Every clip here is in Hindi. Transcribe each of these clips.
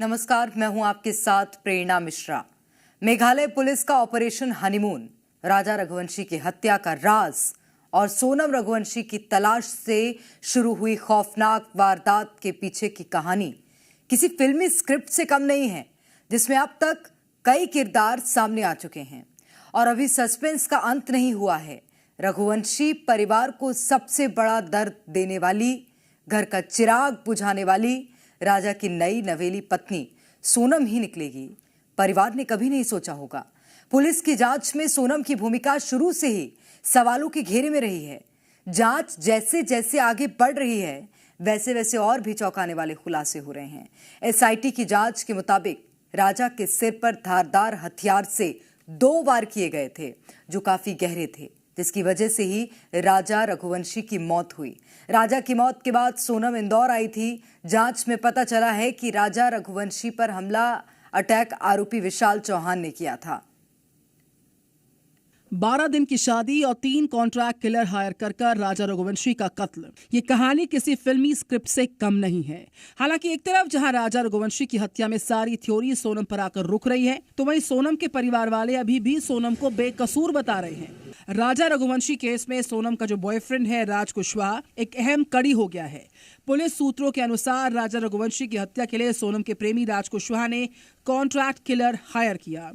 नमस्कार, मैं हूं आपके साथ प्रेरणा मिश्रा। मेघालय पुलिस का ऑपरेशन हनीमून, राजा रघुवंशी की हत्या का राज और सोनम रघुवंशी की तलाश से शुरू हुई खौफनाक वारदात के पीछे की कहानी किसी फिल्मी स्क्रिप्ट से कम नहीं है, जिसमें अब तक कई किरदार सामने आ चुके हैं और अभी सस्पेंस का अंत नहीं हुआ है। रघुवंशी परिवार को सबसे बड़ा दर्द देने वाली, घर का चिराग बुझाने वाली राजा की नई नवेली पत्नी सोनम ही निकलेगी। परिवार ने कभी नहीं सोचा होगा। पुलिस की जांच में सोनम की भूमिका शुरू से ही सवालों के घेरे में रही है। जांच जैसे जैसे आगे बढ़ रही है, वैसे वैसे और भी चौंकाने वाले खुलासे हो रहे हैं। एसआईटी की जांच के मुताबिक राजा के सिर पर धारदार हथियार से 2 वार किए गए थे, जो काफी गहरे थे, जिसकी वजह से ही राजा रघुवंशी की मौत हुई। राजा की मौत के बाद सोनम इंदौर आई थी। जांच में पता चला है कि राजा रघुवंशी पर हमला अटैक आरोपी विशाल चौहान ने किया था। 12 दिन की शादी और 3 कॉन्ट्रैक्ट किलर हायर कर राजा रघुवंशी का कत्ल, ये कहानी किसी फिल्मी स्क्रिप्ट से कम नहीं है। हालांकि एक तरफ जहां राजा रघुवंशी की हत्या में सारी थ्योरी सोनम पर आकर रुक रही है, तो वहीं सोनम के परिवार वाले अभी भी सोनम को बेकसूर बता रहे हैं। राजा रघुवंशी केस में सोनम का जो बॉयफ्रेंड है राज कुशवाहा एक अहम कड़ी हो गया है। पुलिस सूत्रों के अनुसार राजा रघुवंशी की हत्या के लिए सोनम के प्रेमी राज कुशवाहा ने कॉन्ट्रैक्ट किलर हायर किया।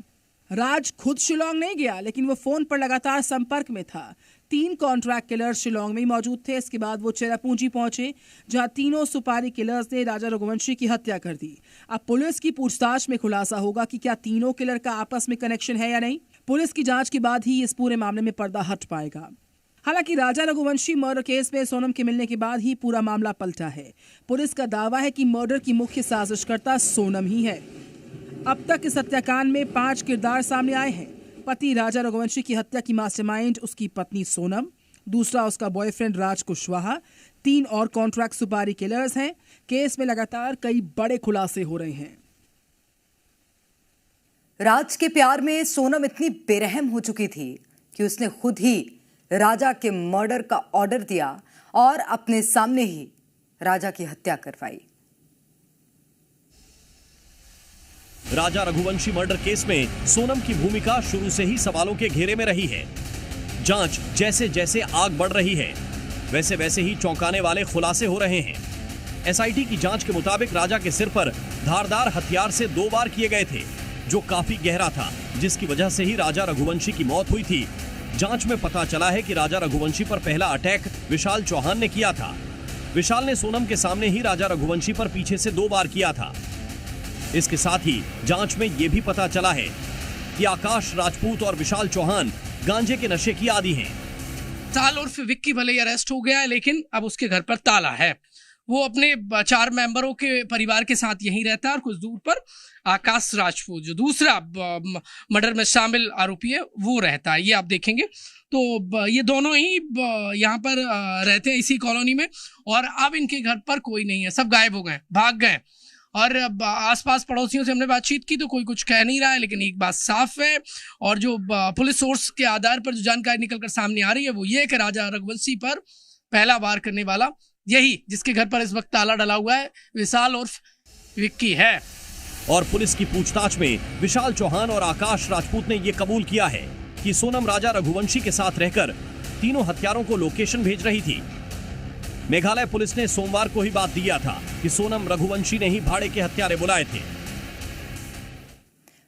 राज खुद शिलोंग नहीं गया, लेकिन वो फोन पर लगातार संपर्क में था। 3 कॉन्ट्रैक्ट किलर शिलोंग में ही मौजूद थे। इसके बाद वो चेरापूंजी पहुंचे, जहां तीनों सुपारी किलर्स ने राजा रघुवंशी की हत्या कर दी। अब पुलिस की पूछताछ में खुलासा होगा कि क्या तीनों किलर का आपस में कनेक्शन है या नहीं। पुलिस की जांच के बाद ही इस पूरे मामले में पर्दा हट पाएगा। हालांकि राजा रघुवंशी मर्डर केस में सोनम के मिलने के बाद ही पूरा मामला पलटा है। पुलिस का दावा है कि मर्डर की मुख्य साजिशकर्ता सोनम ही है। अब तक इस हत्याकांड में 5 किरदार सामने आए हैं। पति राजा रघुवंशी की हत्या की मास्टरमाइंड उसकी पत्नी सोनम, दूसरा उसका बॉयफ्रेंड राज कुशवाहा, 3 और कॉन्ट्रैक्ट सुपारी किलर्स हैं। केस में लगातार कई बड़े खुलासे हो रहे हैं। राज के प्यार में सोनम इतनी बेरहम हो चुकी थी कि उसने खुद ही राजा के मर्डर का ऑर्डर दिया और अपने सामने ही राजा की हत्या करवाई। राजा रघुवंशी मर्डर केस में सोनम की भूमिका शुरू से ही सवालों के घेरे में रही है। जांच जैसे जैसे आग बढ़ रही है, वैसे वैसे ही चौंकाने वाले खुलासे हो रहे हैं। एसआईटी की जांच के मुताबिक राजा के सिर पर धारदार हथियार से 2 वार किए गए थे, जो काफी गहरा था, जिसकी वजह से ही राजा रघुवंशी की मौत हुई थी। जांच में पता चला है कि राजा रघुवंशी पर पहला अटैक विशाल चौहान ने किया था। विशाल ने सोनम के सामने ही राजा रघुवंशी पर पीछे से 2 वार किया था। इसके साथ ही जांच में यह भी पता चला है कि आकाश राजपूत और विशाल चौहान गांजे के नशे की आदी हैं। साल उर्फ विक्की भले अरेस्ट हो गया है, लेकिन अब उसके घर पर ताला है। वो अपने 4 मेंबरों के परिवार के साथ यहीं रहता है और कुछ दूर पर आकाश राजपूत, जो दूसरा मर्डर में शामिल आरोपी है, वो रहता है। ये आप देखेंगे तो ये दोनों ही यहाँ पर रहते हैं इसी कॉलोनी में, और अब इनके घर पर कोई नहीं है, सब गायब हो गए, भाग गए। और आसपास पड़ोसियों से हमने बातचीत की तो कोई कुछ कह नहीं रहा है, लेकिन एक बात साफ है और जो पुलिस सोर्स के आधार पर जो जानकारी निकलकर सामने आ रही है वो ये है कि राजा रघुवंशी पर पहला वार करने वाला यही, जिसके घर पर इस वक्त ताला डला हुआ है, विशाल उर्फ विक्की है। और पुलिस की पूछताछ में विशाल चौहान और आकाश राजपूत ने यह कबूल किया है कि सोनम राजा रघुवंशी के साथ रहकर तीनों हत्यारों को लोकेशन भेज रही थी। मेघालय पुलिस ने सोमवार को ही बात दिया था कि सोनम रघुवंशी ने ही भाड़े के हत्यारे बुलाए थे।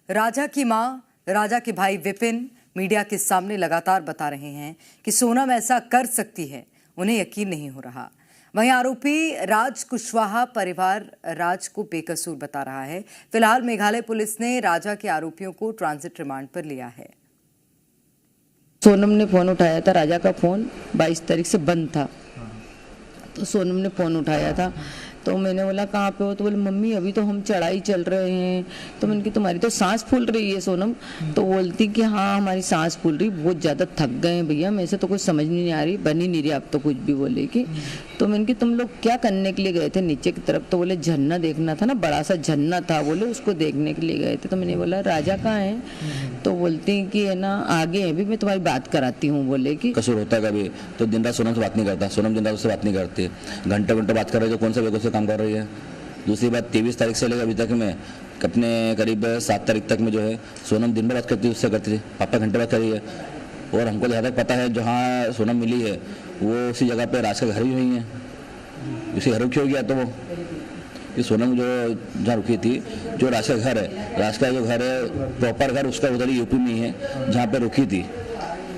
राजा की मां, राजा के भाई विपिन मीडिया के सामने लगातार बता रहे हैं कि सोनम ऐसा कर सकती है, उन्हें यकीन नहीं हो रहा। वहीं आरोपी राज कुशवाहा परिवार राज को बेकसूर बता रहा है। फिलहाल मेघालय पुलिस ने राजा के आरोपियों को ट्रांजिट रिमांड पर लिया है। सोनम ने फोन उठाया था, राजा का फोन 22 तारीख से बंद था, तो सोनम ने फ़ोन उठाया था। तो मैंने बोला कहाँ पे हो, तो बोले मम्मी अभी तो हम चढ़ाई चल रहे हैं। तो मैंने कहा तुम्हारी तो सांस फूल रही है सोनम। तो बोलती कि हाँ हमारी सांस फूल रही, बहुत ज़्यादा थक गए हैं भैया, मेरे से तो कुछ समझ नहीं आ रही, बन ही नहीं रही आप तो कुछ भी बोलेगी। तो मैंने कहा तुम लोग क्या करने के लिए गए थे नीचे की तरफ? तो बोले झरना देखना था ना, बड़ा सा झरना था, बोले उसको देखने के लिए गए थे। तो मैंने बोला राजा कहाँ है? तो बोलती कि है ना आगे है भी, मैं तुम्हारी बात कराती हूँ। बोले कि कसूर होता है कभी तो दिन रात सोनम से बात नहीं करता, सोनम दिन रात उससे बात नहीं करती, घंटे घंटे बात कर रही है, कौन सा बेगों से काम कर रही है, दूसरी बात 23 तारीख से लेकर अभी तक मैं अपने करीब 7 तारीख तक में जो है सोनम दिन भर बात करती थी, उससे करती थी, पापा घंटे बात करी है। और हमको जहाँ तक पता है जहाँ सोनम मिली है वो उसी जगह पे राज का घर भी नहीं है। उसी घर रुकी हो गया तो वो कि सोनम जो जहाँ रुकी थी, जो राज का घर है, राज का जो घर है प्रॉपर घर उसका उधर यूपी में ही है जहाँ पे रुकी थी।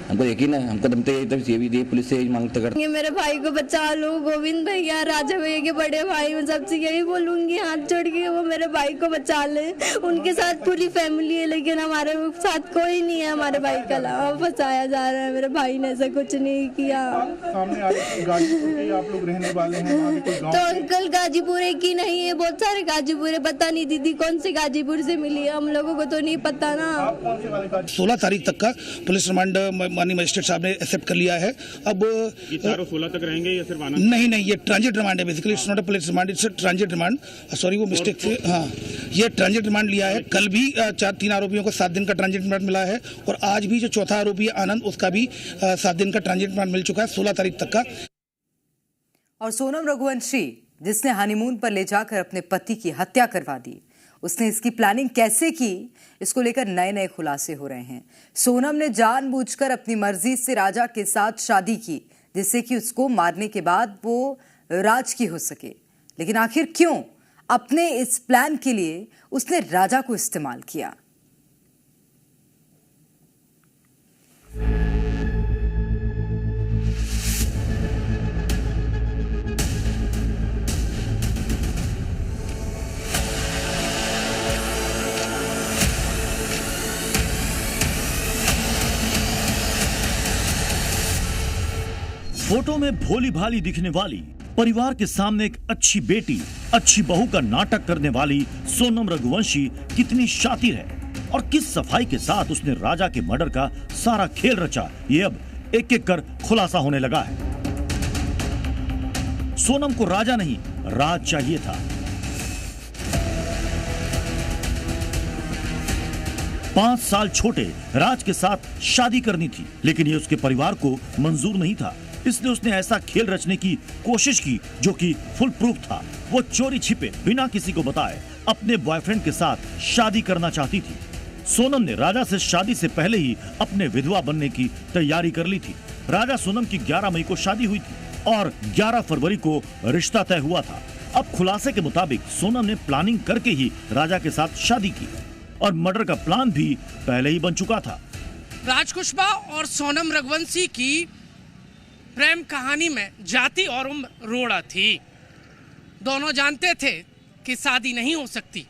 हमको यकीन है, हमको दमते ये भी पुलिस से यही मांगते करते। मेरे भाई को बचा लो, गोविंद भैया, राजा भैया के बड़े भाई, मैं सबसे यही बोलूंगी हाथ जोड़ के वो मेरे भाई को बचा ले। उनके साथ पूरी फैमिली है लेकिन हमारे साथ कोई नहीं है, हमारे भाई के अलावा फंसाया जा रहा है। मेरे भाई ने ऐसा कुछ नहीं किया। सामने आप लोग रहने वाले हैं तो अंकल गाजीपुर की नहीं है, बहुत सारे गाजीपुर है, पता नहीं दीदी कौन से गाजीपुर से मिली है, हम लोगों को तो नहीं पता ना। 16 तारीख तक का पुलिस रिमांड माननीय मजिस्ट्रेट साहब ने एक्सेप्ट कर लिया है। अब ये चारों 16 तक रहेंगे या सिर्फ आना? नहीं, ये ट्रांजिट रिमांड है। Basically it's not a police remand, it's a transit remand. Sorry वो मिस्टेक से, हाँ ये ट्रांजिट रिमांड लिया है। कल भी 3 आरोपियों को 7 दिन का ट्रांजिट रिमांड मिला है और आज भी जो चौथा आरोपी है आनंद, उसका भी 7 दिन का ट्रांजिट रिमांड मिल चुका है 16 तारीख तक का। और सोनम रघुवंशी जिसने हनीमून पर ले जाकर अपने पति की हत्या करवा दी, उसने इसकी प्लानिंग कैसे की, इसको लेकर नए नए खुलासे हो रहे हैं। सोनम ने जानबूझकर अपनी मर्जी से राजा के साथ शादी की जिससे कि उसको मारने के बाद वो राज की हो सके। लेकिन आखिर क्यों? अपने इस प्लान के लिए उसने राजा को इस्तेमाल किया। फोटो में भोली भाली दिखने वाली, परिवार के सामने एक अच्छी बेटी, अच्छी बहू का नाटक करने वाली सोनम रघुवंशी कितनी शातिर है और किस सफाई के साथ उसने राजा के मर्डर का सारा खेल रचा, ये अब एक एक कर खुलासा होने लगा है। सोनम को राजा नहीं, राज चाहिए था। 5 साल छोटे राज के साथ शादी करनी थी, लेकिन ये उसके परिवार को मंजूर नहीं था। इसलिए उसने ऐसा खेल रचने की कोशिश की जो कि फुल प्रूफ था। वो चोरी छिपे बिना किसी को बताए अपने बॉयफ्रेंड के साथ शादी करना चाहती थी। सोनम ने राजा से शादी से पहले ही अपने विधवा बनने की तैयारी कर ली थी। राजा सोनम की 11 मई को शादी हुई थी और 11 फरवरी को रिश्ता तय हुआ था। अब खुलासे के मुताबिक सोनम ने प्लानिंग करके ही राजा के साथ शादी की और मर्डर का प्लान भी पहले ही बन चुका था। राज कुशवाहा और सोनम रघुवंशी की प्रेम कहानी में जाति और उम्र रोड़ा थी। दोनों जानते थे कि शादी नहीं हो सकती,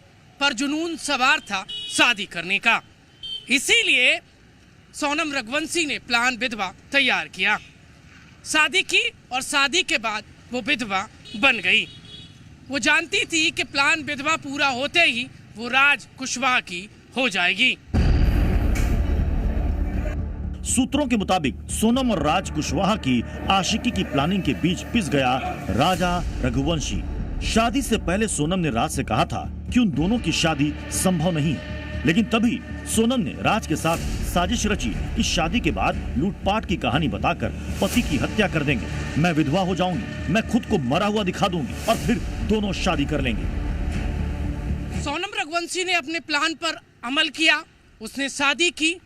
पर जुनून सवार था शादी करने का। इसीलिए सोनम रघुवंशी ने प्लान विधवा तैयार किया, शादी की और शादी के बाद वो विधवा बन गई। वो जानती थी कि प्लान विधवा पूरा होते ही वो राज कुशवाहा की हो जाएगी। सूत्रों के मुताबिक सोनम और राज कुशवाहा की आशिकी की प्लानिंग के बीच पिस गया राजा रघुवंशी। शादी से पहले सोनम ने राज से कहा था कि उन दोनों की शादी संभव नहीं है, लेकिन तभी सोनम ने राज के साथ साजिश रची कि शादी के बाद लूटपाट की कहानी बताकर पति की हत्या कर देंगे, मैं विधवा हो जाऊंगी, मैं खुद को मरा हुआ दिखा दूंगी और फिर दोनों शादी कर लेंगे। सोनम रघुवंशी ने अपने प्लान पर अमल किया, उसने शादी की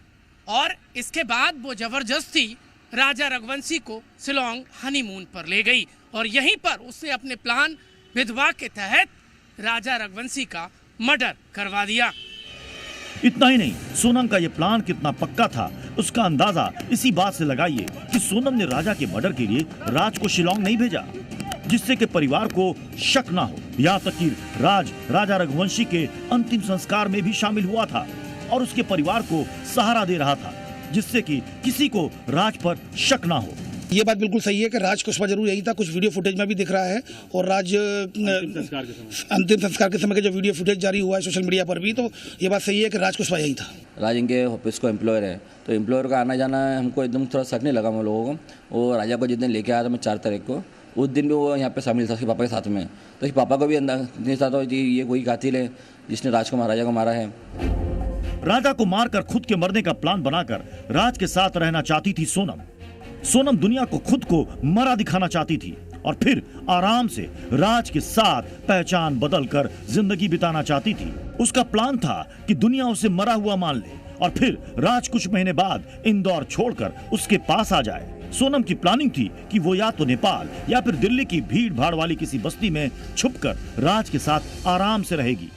और इसके बाद वो जबरदस्ती राजा रघुवंशी को शिलोंग हनीमून पर ले गई और यहीं पर उसने अपने प्लान विधवा के तहत राजा रघुवंशी का मर्डर करवा दिया। इतना ही नहीं, सोनम का यह प्लान कितना पक्का था उसका अंदाजा इसी बात से लगाइए कि सोनम ने राजा के मर्डर के लिए राज को शिलोंग नहीं भेजा, जिससे कि परिवार को शक ना हो। यहाँ तक कि राज राजा रघुवंशी के अंतिम संस्कार में भी शामिल हुआ था और उसके परिवार को सहारा दे रहा था, जिससे कि किसी को राज पर शक ना हो। ये बात बिल्कुल सही है कि राज कुशवाहा जरूर यही था, कुछ वीडियो फुटेज में भी दिख रहा है और राज अंतिम संस्कार के समय के जो वीडियो फुटेज जारी हुआ है सोशल मीडिया पर भी, तो ये बात सही है कि राज कुशवाहा यही था। राज इनके ऑफिस को एम्प्लॉयर है, तो एम्प्लॉयर का आना जाना हमको एकदम थोड़ा शक नहीं लगा हम लोगों को। वो राजा को जिस दिन लेके आया था मैं 4 तारीख को, उस दिन भी वो यहाँ पे शामिल था उसके पापा के साथ में, तो उसके पापा को भी अंदाजा था कि ये कोई कातिल है जिसने राजा को मारा है। राजा को मारकर खुद के मरने का प्लान बनाकर राज के साथ रहना चाहती थी सोनम। सोनम दुनिया को खुद को मरा दिखाना चाहती थी और फिर आराम से राज के साथ पहचान बदलकर जिंदगी बिताना चाहती थी। उसका प्लान था कि दुनिया उसे मरा हुआ मान ले और फिर राज कुछ महीने बाद इंदौर छोड़कर उसके पास आ जाए। सोनम की प्लानिंग थी कि वो या तो नेपाल या फिर दिल्ली की भीड़ भाड़ वाली किसी बस्ती में छुपकर राज के साथ आराम से रहेगी।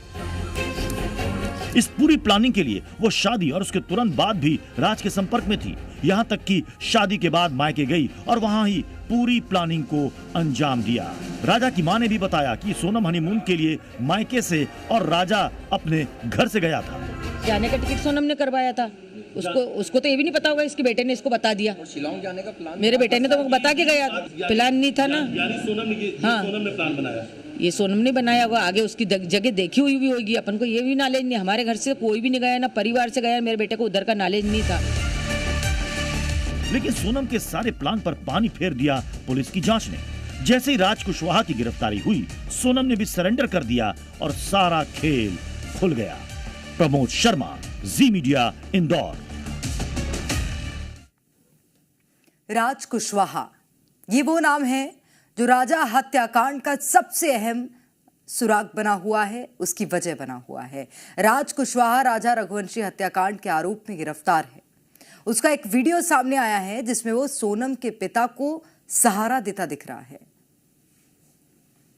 इस पूरी प्लानिंग के लिए वो शादी और उसके तुरंत बाद भी राज के संपर्क में थी, यहाँ तक कि शादी के बाद मायके गई और वहाँ ही पूरी प्लानिंग को अंजाम दिया। राजा की मां ने भी बताया कि सोनम हनीमून के लिए मायके से और राजा अपने घर से गया था। जाने का टिकट सोनम ने करवाया था। उसको तो ये भी नहीं पता होगा, इसके बेटे ने इसको बता दिया। शिलांग जाने का प्लान, मेरे बेटे ने तो बता के गया, प्लान नहीं था ना। सोनम ने प्लान बनाया, ये सोनम ने बनाया होगा। आगे उसकी जगह देखी हुई भी होगी, अपन को ये भी नॉलेज नहीं। हमारे घर से कोई भी नहीं गया, ना परिवार से गया, मेरे बेटे को उधर का नॉलेज नहीं था। लेकिन सोनम के सारे प्लान पर पानी फेर दिया पुलिस की जांच ने। जैसे ही राज कुशवाहा की गिरफ्तारी हुई, सोनम ने भी सरेंडर कर दिया और सारा खेल खुल गया। प्रमोद शर्मा, जी मीडिया, इंदौर। राज कुशवाहा, ये वो नाम है जो राजा हत्याकांड का सबसे अहम सुराग बना हुआ है, उसकी वजह बना हुआ है। राज कुशवाहा राजा रघुवंशी हत्याकांड के आरोप में गिरफ्तार है। उसका एक वीडियो सामने आया है जिसमें वो सोनम के पिता को सहारा देता दिख रहा है।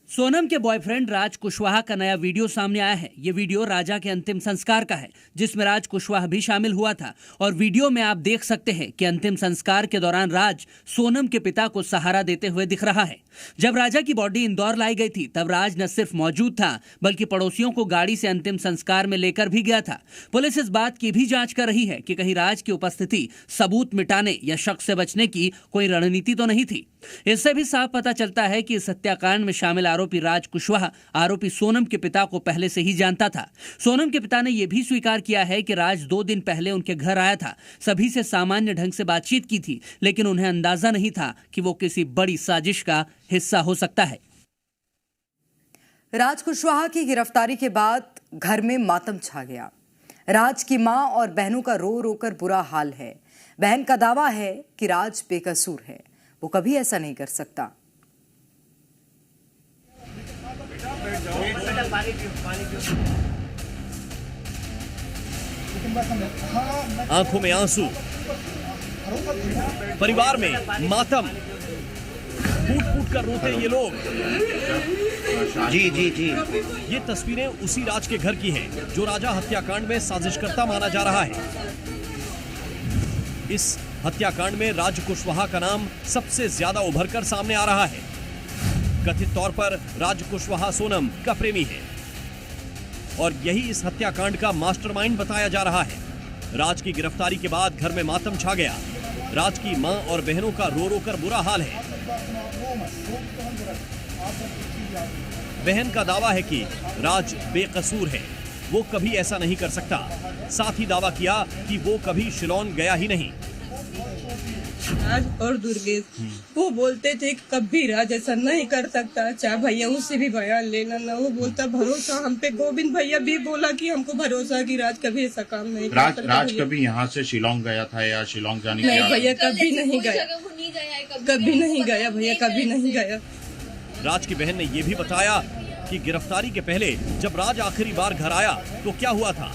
सोनम के बॉयफ्रेंड राज कुशवाहा का नया वीडियो सामने आया है। ये वीडियो राजा के अंतिम संस्कार का है, जिसमें राज कुशवाहा भी शामिल हुआ था। और वीडियो में आप देख सकते हैं कि अंतिम संस्कार के दौरान राज सोनम के पिता को सहारा देते हुए दिख रहा है। जब राजा की बॉडी इंदौर लाई गई थी, तब राज न सिर्फ मौजूद था, बल्कि पड़ोसियों को गाड़ी से अंतिम संस्कार में लेकर भी गया था। पुलिस इस बात की भी जांच कर रही है कि कहीं राज की उपस्थिति सबूत मिटाने या शक से बचने की कोई रणनीति तो नहीं थी। इससे भी साफ पता चलता है कि इस हत्याकांड में शामिल आरोपी राज कुशवाहा आरोपी सोनम के पिता को पहले से ही जानता था। सोनम के पिता ने यह भी स्वीकार किया है कि राज 2 दिन पहले उनके घर आया था, सभी से सामान्य ढंग से बातचीत की थी, लेकिन उन्हें अंदाजा नहीं था कि वो किसी बड़ी साजिश का हिस्सा हो सकता है। राज कुशवाहा की गिरफ्तारी के बाद घर में मातम छा गया। राज की मां और बहनों का रो रो कर बुरा हाल है। बहन का दावा है कि राज बेकसूर है, वो कभी ऐसा नहीं कर सकता। आंखों में आंसू, परिवार में मातम, फूट फूट कर रोते ये लोग। जी। ये तस्वीरें उसी राज के घर की हैं जो राजा हत्याकांड में साजिशकर्ता माना जा रहा है। इस हत्याकांड में राज कुशवाहा का नाम सबसे ज्यादा उभरकर सामने आ रहा है। कथित तौर पर राज कुशवाहा सोनम का प्रेमी है और यही इस हत्याकांड का मास्टरमाइंड बताया जा रहा है। राज की गिरफ्तारी के बाद घर में मातम छा गया। राज की मां और बहनों का रो रो कर बुरा हाल है। बहन का दावा है कि राज बेकसूर है, वो कभी ऐसा नहीं कर सकता। साथ ही दावा किया कि वो कभी शिलोंग गया ही नहीं। राज और दुर्गेश वो बोलते थे कि कभी राज ऐसा नहीं कर सकता, चाहे भैया उससे भी बयान लेना ना। वो बोलता भरोसा हम पे। गोविंद भैया भी बोला कि हमको भरोसा कि राज कभी ऐसा काम नहीं कर सकता। राज कभी यहाँ से शिलोंग गया था या शिलोंग जाने नहीं भैया, कभी नहीं गया, कभी नहीं गया भैया, कभी नहीं गया। राज की बहन ने यह भी बताया कि गिरफ्तारी के पहले जब राज आखिरी बार घर आया तो क्या हुआ था।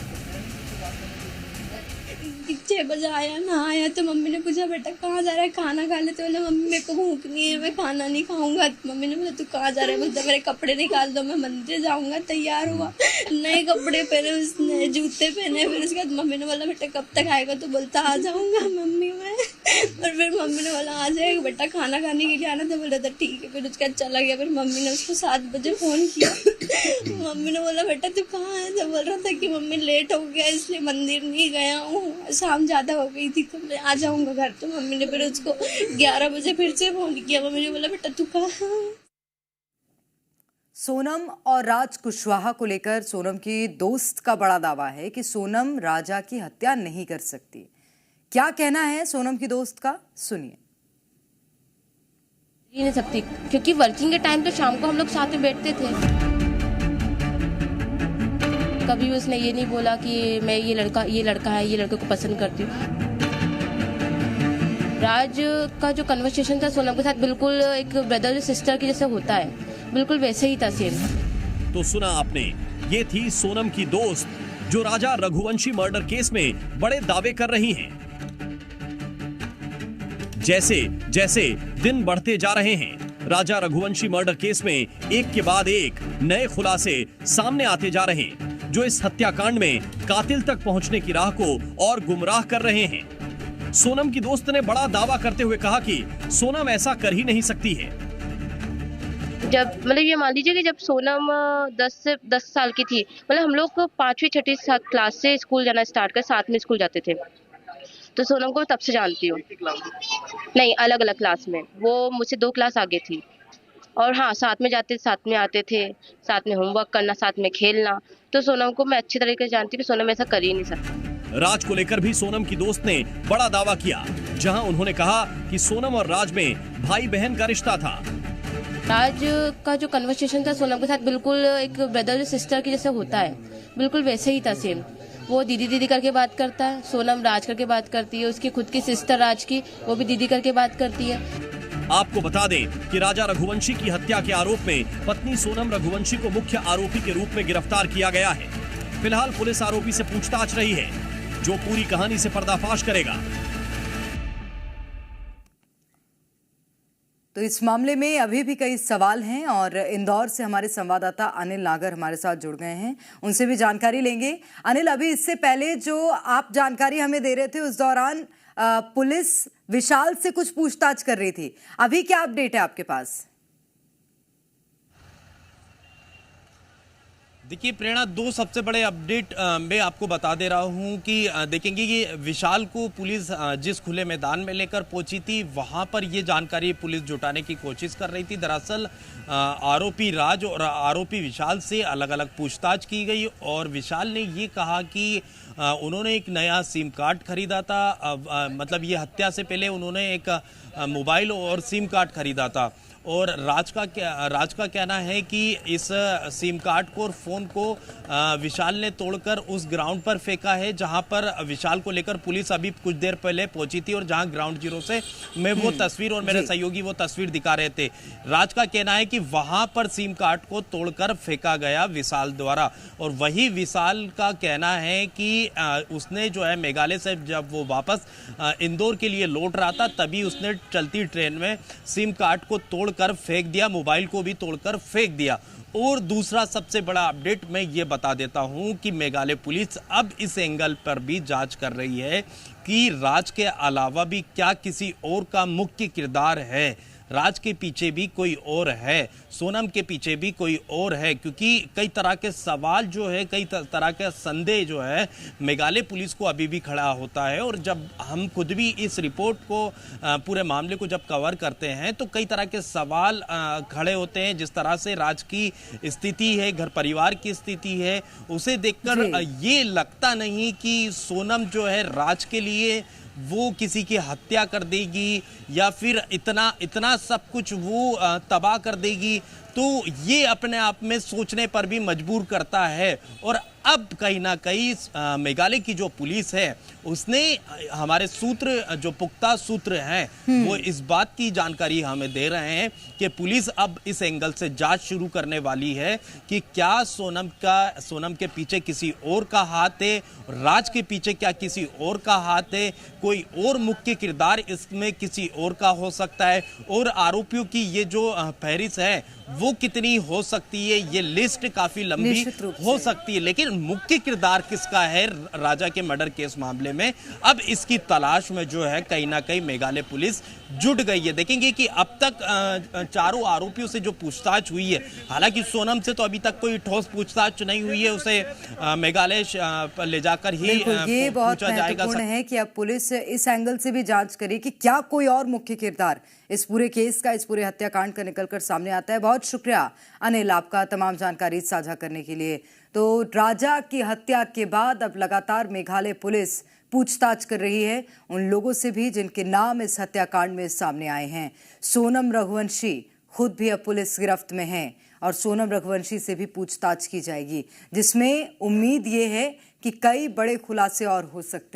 6 बजे आया, ना आया तो मम्मी ने पूछा बेटा कहाँ जा रहा है, खाना खा ले। तो बोला मम्मी मेरे को भूख नहीं है, मैं खाना नहीं खाऊंगा। मम्मी ने बोला तू कहाँ जा रहा है, बोलता मेरे कपड़े निकाल दो, मैं मंदिर जाऊंगा। तैयार हुआ, नए कपड़े पहने, उसने जूते पहने। फिर उसके बाद मम्मी ने बोला बेटा कब तक आएगा, तो बोलता आ जाऊंगा मम्मी मैं। और फिर मम्मी ने बोला आ जाएगा बेटा, खाना खाने के लिए आना। तो बोला था ठीक है। फिर उसके बाद चला गया। फिर मम्मी ने उसको 7 बजे फोन किया। मम्मी ने बोला बेटा तू कहाँ है, तो बोल रहा था कि मम्मी लेट हो गया इसलिए मंदिर नहीं गया हूँ, शाम ज्यादा हो गई थी तो मैं आ जाऊंगा घर। तो मम्मी ने फिर उसको 11 बजे फिर से फोन किया। मम्मी ने बोला बेटा तू कहाँ। सोनम और राज कुशवाहा को लेकर सोनम की दोस्त का बड़ा दावा है कि सोनम राजा की हत्या नहीं कर सकती। क्या कहना है सोनम की दोस्त का, सुनिए। नहीं सकती क्योंकि वर्किंग के टाइम तो शाम को हम लोग साथ में बैठते थे। कभी उसने ये नहीं बोला कि मैं ये लड़का है, ये लड़के को पसंद करती हूँ। राज का जो कन्वर्सेशन था सोनम के साथ बिल्कुल एक ब्रदर सिस्टर की जैसे होता है, बिल्कुल वैसे ही था सेम। तो सुना आपने, ये थी सोनम की दोस्त जो राजा रघुवंशी मर्डर केस में बड़े दावे कर रही हैं। जैसे जैसे दिन बढ़ते जा रहे हैं, राजा रघुवंशी मर्डर केस में एक के बाद एक नए खुलासे सामने आते जा रहे हैं, जो इस हत्याकांड में कातिल तक पहुंचने की राह को और गुमराह कर रहे हैं। सोनम की दोस्त ने बड़ा दावा करते हुए कहा कि सोनम ऐसा कर ही नहीं सकती है। जब मतलब ये मान लीजिए कि जब सोनम 10 साल की थी, मतलब हम लोग 5वीं 6वीं क्लास से स्कूल जाना स्टार्ट कर, साथ में स्कूल जाते थे, तो सोनम को तब से जानती हूँ। नहीं, अलग अलग क्लास में, वो मुझसे 2 क्लास आगे थी। और हाँ, साथ में जाते, साथ में आते थे, साथ में होमवर्क करना, साथ में खेलना। तो सोनम को मैं अच्छी तरीके से जानती हूँ कि सोनम ऐसा कर ही नहीं सकती। राज को लेकर भी सोनम की दोस्त ने बड़ा दावा किया, जहां उन्होंने कहा कि सोनम और राज में भाई बहन का रिश्ता था। राज का जो कन्वर्सेशन था सोनम के साथ बिल्कुल एक ब्रदर सिस्टर की जैसे होता है, बिल्कुल वैसे ही था सेम। वो दीदी दीदी करके बात करता है, सोनम राज करके बात करती है, उसकी खुद की सिस्टर राज की, वो भी दीदी करके बात करती है। आपको बता दें कि राजा रघुवंशी की हत्या के आरोप में पत्नी सोनम रघुवंशी को मुख्य आरोपी के रूप में गिरफ्तार किया गया है। फिलहाल पुलिस आरोपी से पूछताछ रही है, जो पूरी कहानी से पर्दाफाश करेगा। तो इस मामले में अभी भी कई सवाल हैं और इंदौर से हमारे संवाददाता अनिल नागर हमारे साथ जुड़ गए हैं, उनसे भी जानकारी लेंगे। अनिल, अभी इससे पहले जो आप जानकारी हमें दे रहे थे उस दौरान पुलिस विशाल से कुछ पूछताछ कर रही थी, अभी क्या अपडेट है आपके पास? देखिए प्रेरणा, 2 सबसे बड़े अपडेट मैं आपको बता दे रहा हूं कि देखेंगे कि विशाल को पुलिस जिस खुले मैदान में लेकर पहुंची थी, वहां पर ये जानकारी पुलिस जुटाने की कोशिश कर रही थी। दरअसल आरोपी राज और आरोपी विशाल से अलग अलग पूछताछ की गई और विशाल ने ये कहा कि उन्होंने एक नया सिम कार्ड खरीदा था। मतलब ये हत्या से पहले उन्होंने एक मोबाइल और सिम कार्ड खरीदा था और राज का कहना है कि इस सिम कार्ड को और फ़ोन को विशाल ने तोड़कर उस ग्राउंड पर फेंका है जहां पर विशाल को लेकर पुलिस अभी कुछ देर पहले पहुंची थी और जहां ग्राउंड जीरो से मैं वो तस्वीर और मेरे सहयोगी वो तस्वीर दिखा रहे थे। राज का कहना है कि वहां पर सिम कार्ड को तोड़कर फेंका गया विशाल द्वारा और वही विशाल का कहना है कि उसने जो है मेघालय से जब वो वापस इंदौर के लिए लौट रहा था तभी उसने चलती ट्रेन में सिम कार्ड को तोड़कर फेंक दिया, मोबाइल को भी तोड़कर फेंक दिया। और दूसरा सबसे बड़ा अपडेट मैं ये बता देता हूं कि मेघालय पुलिस अब इस एंगल पर भी जांच कर रही है कि राज के अलावा भी क्या किसी और का मुख्य किरदार है, राज के पीछे भी कोई और है, सोनम के पीछे भी कोई और है, क्योंकि कई तरह के सवाल जो है, कई तरह के संदेह जो है मेघालय पुलिस को अभी भी खड़ा होता है। और जब हम खुद भी इस रिपोर्ट को पूरे मामले को जब कवर करते हैं तो कई तरह के सवाल खड़े होते हैं। जिस तरह से राज की स्थिति है, घर परिवार की स्थिति है, उसे देखकर ये लगता नहीं कि सोनम जो है राज के लिए वो किसी की हत्या कर देगी या फिर इतना सब कुछ वो तबाह कर देगी। तो ये अपने आप में सोचने पर भी मजबूर करता है। और अब कहीं ना कहीं मेघालय की जो पुलिस है उसने हमारे सूत्र जो पुख्ता सूत्र हैं वो इस बात की जानकारी हमें दे रहे हैं कि पुलिस अब इस एंगल से जांच शुरू करने वाली है कि क्या सोनम के पीछे किसी और का हाथ है, राज के पीछे क्या किसी और का हाथ है, कोई और मुख्य किरदार इसमें किसी और का हो सकता है और आरोपियों की ये जो फहरिस्त है वो कितनी हो सकती है, ये लिस्ट काफी लंबी हो सकती है। लेकिन मुख्य किरदार किसका है राजा के मर्डर केस मामले में, अब इसकी तलाश में जो है कहीं ना कहीं मेघालय पुलिस जुट गई है। देखेंगे कि अब तक चारों आरोपियों से जो पूछताछ हुई है, हालांकि सोनम से तो अभी तक कोई ठोस पूछताछ नहीं हुई है, उसे मेघालय ले जाकर ही ये बहुत महत्वपूर्ण है कि अब पुलिस इस एंगल से भी जांच करे कि क्या कोई और मुख्य किरदार इस पूरे केस का, इस पूरे हत्याकांड का निकलकर सामने आता है। बहुत शुक्रिया अनिल आपका तमाम जानकारी साझा करने के लिए। तो राजा की हत्या के बाद अब लगातार मेघालय पुलिस पूछताछ कर रही है उन लोगों से भी जिनके नाम इस हत्याकांड में सामने आए हैं। सोनम रघुवंशी खुद भी अब पुलिस गिरफ्त में हैं और सोनम रघुवंशी से भी पूछताछ की जाएगी, जिसमें उम्मीद ये है कि कई बड़े खुलासे और हो सकते हैं।